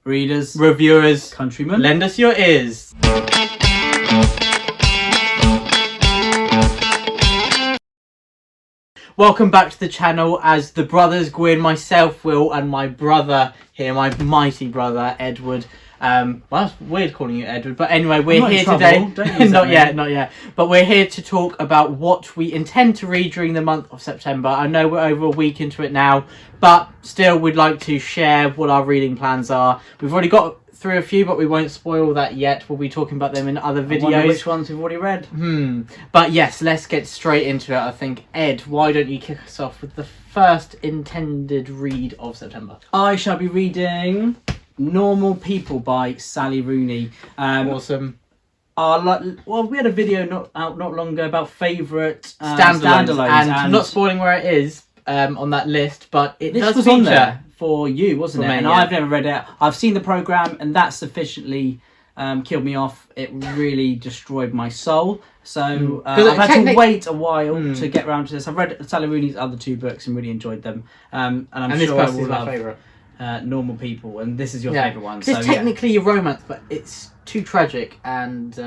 readers, reviewers, countrymen, lend us your ears. Welcome back to the channel as the Brothers Gwynne, myself, Will, and my brother here, my mighty brother, Edward. Well, it's weird calling you Edward, but anyway, we're here today. Not yet. But we're here to talk about what we intend to read during the month of September. I know we're over a week into it now, but still we'd like to share what our reading plans are. We've already got through a few, but we won't spoil that yet. We'll be talking about them in other videos. I wonder which ones we've already read. But yes, let's get straight into it, I think. Ed, why don't you kick us off with the first intended read of September? I shall be reading Normal People by Sally Rooney. Awesome. Well, we had a video not long ago about favourite standalones, and not spoiling where it is on that list, but it does was feature on there for you, wasn't it? Me, and yeah. I've never read it. I've seen the programme, and that sufficiently killed me off. It really destroyed my soul. So I've had to wait a while to get around to this. I've read Sally Rooney's other two books and really enjoyed them. And I'm sure I will love favourite. Normal People, and this is your favourite one. So, it's technically a romance, but it's too tragic and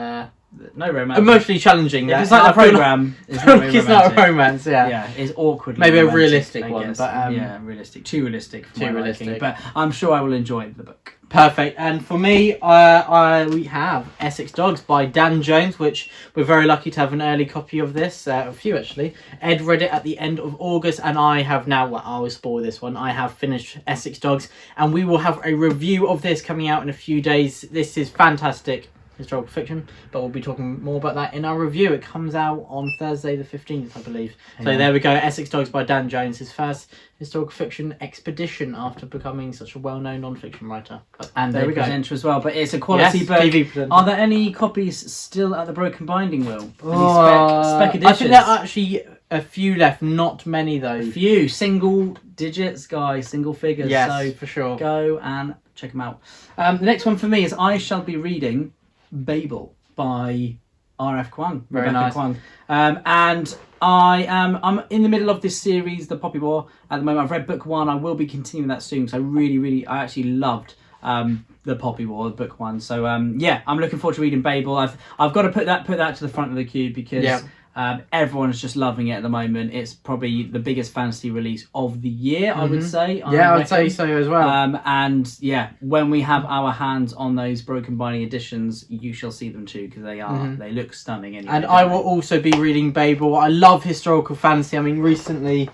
no romance. Emotionally challenging. If it's like the programme, it's not a romance. Yeah, it's awkward. Maybe a realistic one, but realistic, too realistic for my realistic. liking, but I'm sure I will enjoy the book. Perfect. And for me, we have Essex Dogs by Dan Jones, which we're very lucky to have an early copy of this. A few actually. Ed read it at the end of August, and I have now. Well, I will spoil this one. I have finished Essex Dogs, and we will have a review of this coming out in a few days. This is fantastic historical fiction, but we'll be talking more about that in our review. It comes out on Thursday the 15th, I believe. So there we go. Essex Dogs by Dan Jones, his first historical fiction expedition after becoming such a well-known non-fiction writer. And there we go. Presenter as well, but it's a quality book. TV Are there any copies still at the Broken Binding, Will? Spec editions? I think there are actually a few left, not many though. A few. Single digits, guys, single figures. Yes, so for sure. Go and check them out. The next one for me is I shall be reading Babel by R.F. Kuang. Very nice. Kuang. And I'm in the middle of this series, The Poppy War, at the moment. I've read book one. I will be continuing that soon, so I actually loved The Poppy War, book one. So I'm looking forward to reading Babel. I've got to put that to the front of the queue because everyone's just loving it at the moment. It's probably the biggest fantasy release of the year, I would say. I would say so as well. And when we have our hands on those Broken Binding editions, you shall see them too, because they look stunning anyway. And I will also be reading Babel. I love historical fantasy. I mean, recently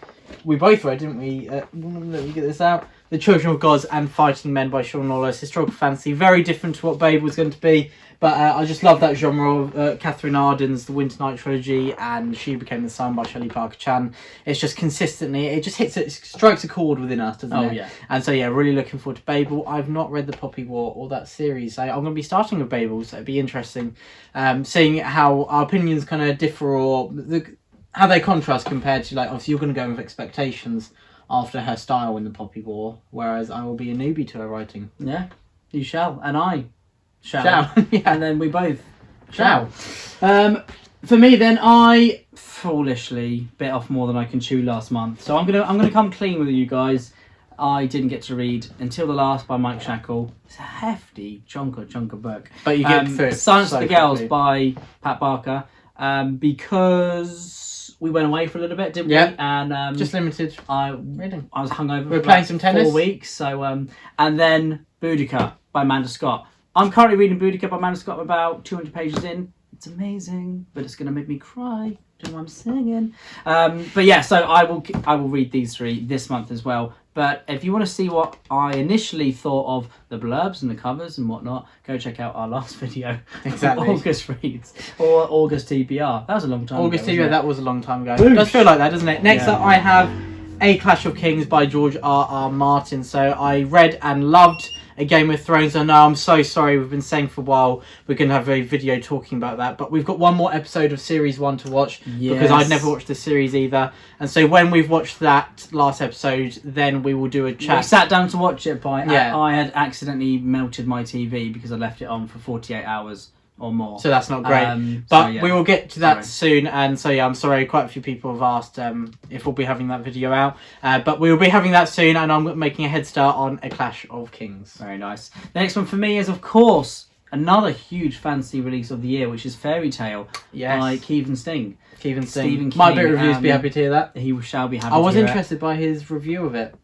we both read, didn't we? Let me get this out. The Children of Gods and Fighting Men by Sean Lawless. Historical fantasy, very different to what Babel was going to be. But I just love that genre of Catherine Arden's The Winter Night Trilogy and She Became the Sun by Shelley Parker Chan. It's just consistently, it just hits, it strikes a chord within us, doesn't it? Yeah. And so, really looking forward to Babel. I've not read The Poppy War or that series. So I'm going to be starting with Babel, so it'd be interesting seeing how our opinions kind of differ or how they contrast compared to, like, obviously you're going to go with expectations after her style in The Poppy War, whereas I will be a newbie to her writing. Yeah, you shall, and I shall. And then we both shall. For me then, I foolishly bit off more than I can chew last month, so I'm gonna come clean with you guys. I didn't get to read Until the Last by Mike Shackle. It's a hefty chunker book, but you get through it. Silence of the Girls by Pat Barker, because we went away for a little bit, didn't we? And just limited reading. I was hungover. We're playing some tennis. 4 weeks. So and then Boudicca by Amanda Scott. I'm currently reading Boudicca by Amanda Scott. I'm about 200 pages in. It's amazing, but it's going to make me cry. Do you know what I'm singing? So I will read these three this month as well. But if you want to see what I initially thought of the blurbs and the covers and whatnot, go check out our last video. Exactly. August reads or August TBR. That was a long time August ago. TBR, that was a long time ago. It does feel like that, doesn't it? Next up, I have A Clash of Kings by George R.R. Martin. So I read and loved A Game of Thrones. I know, I'm so sorry, we've been saying for a while we're going to have a video talking about that, but we've got one more episode of Series 1 to watch, because I'd never watched the series either. And so when we've watched that last episode, then we will do a chat. We sat down to watch it, I had accidentally melted my TV because I left it on for 48 hours or more. So that's not great. But we will get to that soon. And so yeah, I'm sorry, quite a few people have asked if we'll be having that video out. But we will be having that soon, and I'm making a head start on A Clash of Kings. Very nice. The next one for me is, of course, another huge fantasy release of the year, which is Fairy Tale by Kevin Sting. Stephen King. Might be reviews, be happy to hear that. He shall be happy I was to hear interested by his review of it.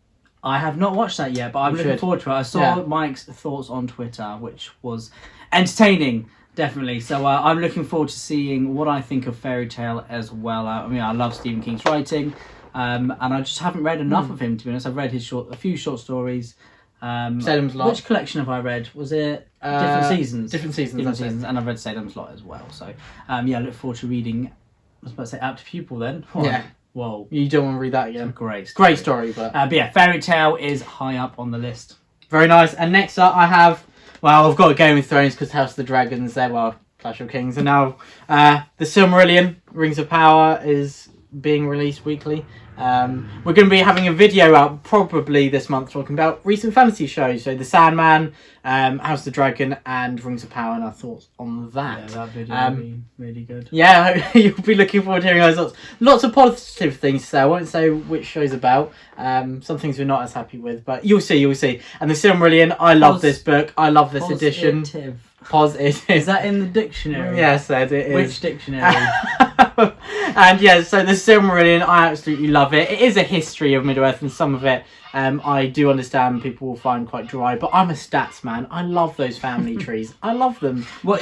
I have not watched that yet, but I'm looking forward to it. I saw Mike's thoughts on Twitter, which was entertaining, definitely. So I'm looking forward to seeing what I think of Fairy Tale as well. I mean, I love Stephen King's writing, and I just haven't read enough of him, to be honest. I've read a few short stories. Salem's Lot. Which collection have I read? Was it Different Seasons? Different Seasons, and I've read Salem's Lot as well. So I look forward to reading. I was about to say Apt Pupil then. Yeah. Whoa. You don't want to read that again. Great story, but yeah, Fairy Tale is high up on the list. Very nice. And next up I have, I've got Game of Thrones because House of the Dragons there, Clash of Kings, and now The Silmarillion, Rings of Power is being released weekly. We're going to be having a video out probably this month talking about recent fantasy shows, so The Sandman, House of the Dragon, and Rings of Power, and our thoughts on that. Yeah, that video will be really good. Yeah, you'll be looking forward to hearing those thoughts. Lots of positive things to say. I won't say which show's about. Some things we're not as happy with, but you'll see. And The Silmarillion, I love this book. I love this edition. Positive. Is that in the dictionary? Yes, it is. Which dictionary? And yeah, so The Silmarillion, I absolutely love it. It is a history of Middle-earth, and some of it I do understand people will find quite dry, but I'm a stats man. I love those family trees. I love them. When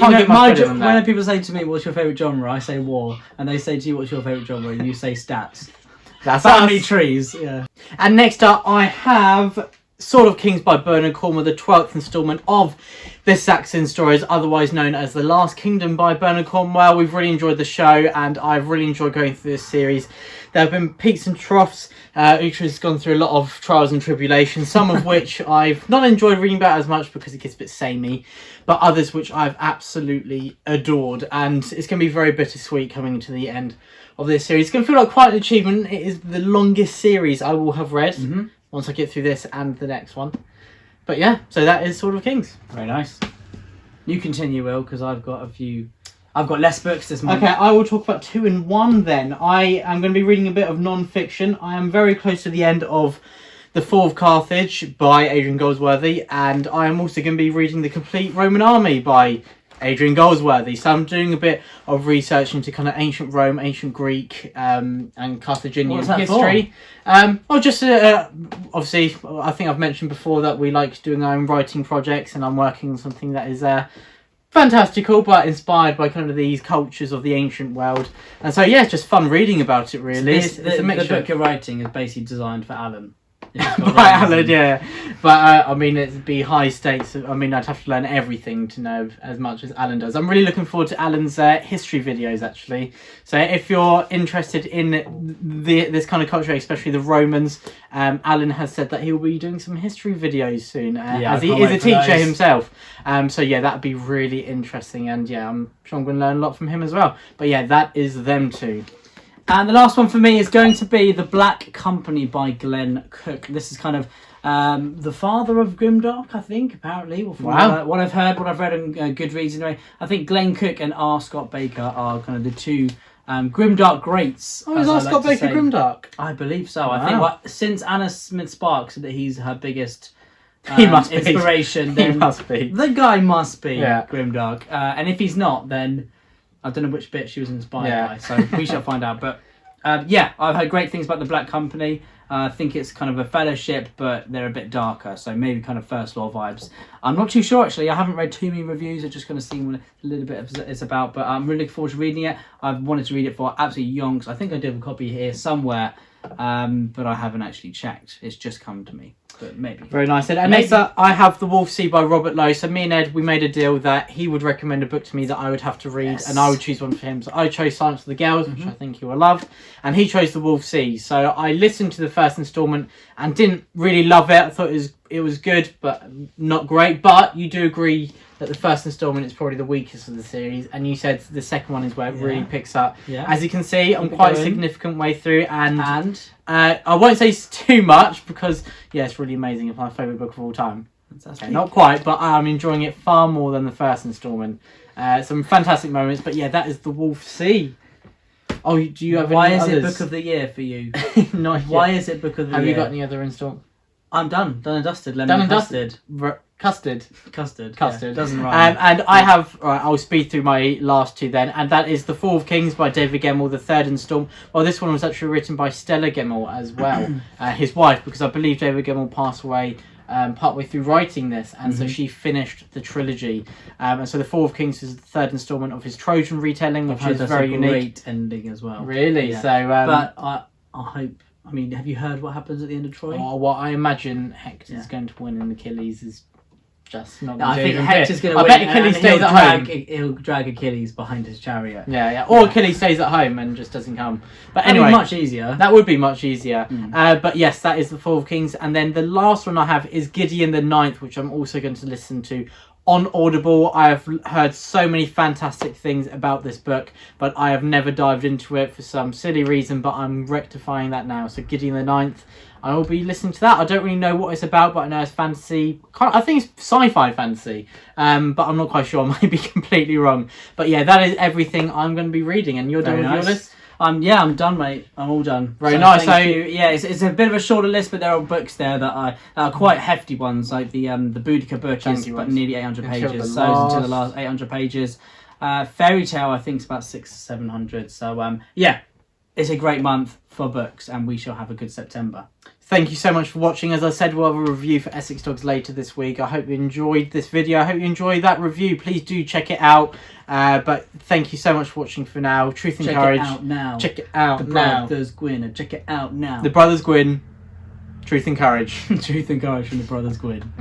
people say to me, what's your favourite genre? I say war. And they say to you, what's your favourite genre? And you say stats. That's family trees, yeah. And next up, I have Sword of Kings by Bernard Cornwell, the 12th instalment of the Saxon stories, otherwise known as The Last Kingdom by Bernard Cornwell. We've really enjoyed the show, and I've really enjoyed going through this series. There have been peaks and troughs. Utra's gone through a lot of trials and tribulations, some of which I've not enjoyed reading about as much because it gets a bit samey, but others which I've absolutely adored, and it's going to be very bittersweet coming to the end of this series. It's going to feel like quite an achievement. It is the longest series I will have read. Once I get through this and the next one. But yeah, so that is Sword of Kings. Very nice. You continue, Will, because I've got less books this month. Okay, I will talk about 2 in 1 then. I am going to be reading a bit of non-fiction. I am very close to the end of The Fall of Carthage by Adrian Goldsworthy, and I am also going to be reading The Complete Roman Army by Adrian Goldsworthy. So I'm doing a bit of research into kind of ancient Rome, ancient Greek, and Carthaginian history. Obviously, I think I've mentioned before that we like doing our own writing projects, and I'm working on something that is fantastical but inspired by kind of these cultures of the ancient world. And so yeah, it's just fun reading about it, really. So it's a mixture. The book you're writing is basically designed for Alan. By Alan, yeah. But I mean, it'd be high stakes. I mean, I'd have to learn everything to know as much as Alan does. I'm really looking forward to Alan's history videos, actually. So if you're interested in this kind of culture, especially the Romans, Alan has said that he will be doing some history videos soon, as he is a teacher himself. So yeah, that'd be really interesting, and yeah, I'm sure I'm going to learn a lot from him as well. But yeah, that is them two. And the last one for me is going to be The Black Company by Glenn Cook. This is kind of the father of Grimdark, I think, apparently. Wow. What I've heard, what I've read on Goodreads anyway. I think Glenn Cook and R. Scott Baker are kind of the two Grimdark greats. Oh, is R. Scott Baker Grimdark? I believe so. Wow. I think since Anna Smith Sparks said that he's her biggest he must inspiration, be. He must be. The guy must be Grimdark. And if he's not, then I don't know which bit she was inspired by, so we shall find out. But yeah, I've heard great things about The Black Company. I think it's kind of a fellowship, but they're a bit darker, so maybe kind of First Law vibes. I'm not too sure, actually. I haven't read too many reviews. I've just kind of seen what a little bit of it's about, but I'm really looking forward to reading it. I've wanted to read it for absolutely yonks. I think I do have a copy here somewhere, but I haven't actually checked. It's just come to me. But maybe. Very nice. And next up, I have The Wolf Sea by Robert Lowe. So me and Ed, we made a deal that he would recommend a book to me that I would have to read, and I would choose one for him. So I chose Silence of the Gales, which I think you will love, and he chose The Wolf Sea. So I listened to the first instalment and didn't really love it. I thought it was good, but not great. But you do agree that the first instalment is probably the weakest of the series, and you said the second one is where it really picks up. Yeah. As you can see, I'm quite a significant way through, and I won't say too much because yeah, it's really amazing. It's my favourite book of all time. Fantastic. Okay, not quite, but I'm enjoying it far more than the first instalment. Some fantastic moments, but yeah, that is The Wolf Sea. Oh, do you have Why any is others? it Book of the Year for you? Not Why yet. is it Book of the Have Year? you got any other installment? I'm done. Done and dusted. Lemon Done and custard. Custard. Custard. Custard. Yeah, doesn't rhyme. And I have, right, I'll speed through my last two then, and that is The Fall of Kings by David Gemmell, the third installment. Well, this one was actually written by Stella Gemmell as well, his wife, because I believe David Gemmell passed away partway through writing this, and so she finished the trilogy. And so The Fall of Kings is the third installment of his Trojan retelling, which is very unique. Great ending as well. Really? Yeah. So, but I hope. I mean, have you heard what happens at the end of Troy? what I imagine Hector's going to win, and Achilles is just not going I to think do Hector's going to I win. bet Achilles stays at home. He'll drag Achilles behind his chariot. Yeah. Or Achilles stays at home and just doesn't come. But anyway, much easier. That would be much easier. But yes, that is The Fall of Kings. And then the last one I have is Gideon the Ninth, which I'm also going to listen to on Audible. I have heard so many fantastic things about this book, but I have never dived into it for some silly reason, but I'm rectifying that now. So Gideon the Ninth, I will be listening to that. I don't really know what it's about, but I know it's fantasy. I think it's sci-fi fantasy, but I'm not quite sure. I might be completely wrong. But yeah, that is everything I'm going to be reading, and you're done with your list? Yeah, I'm done, mate. I'm all done. Very nice. Thank you. Yeah, it's a bit of a shorter list, but there are books there that are quite hefty ones, like the Boudicca book is but nearly 800 pages. So into the last 800 pages. Fairy Tale, I think, is about 600 or 700. So yeah, it's a great month for books, and we shall have a good September. Thank you so much for watching. As I said, we'll have a review for Essex Dogs later this week. I hope you enjoyed this video. I hope you enjoyed that review. Please do check it out. But thank you so much for watching for now. Truth and Courage. Check it out now. Check it out the now. Brothers Gwynne. Check it out now. The Brothers Gwynne. Truth and Courage. Truth and Courage from the Brothers Gwynne.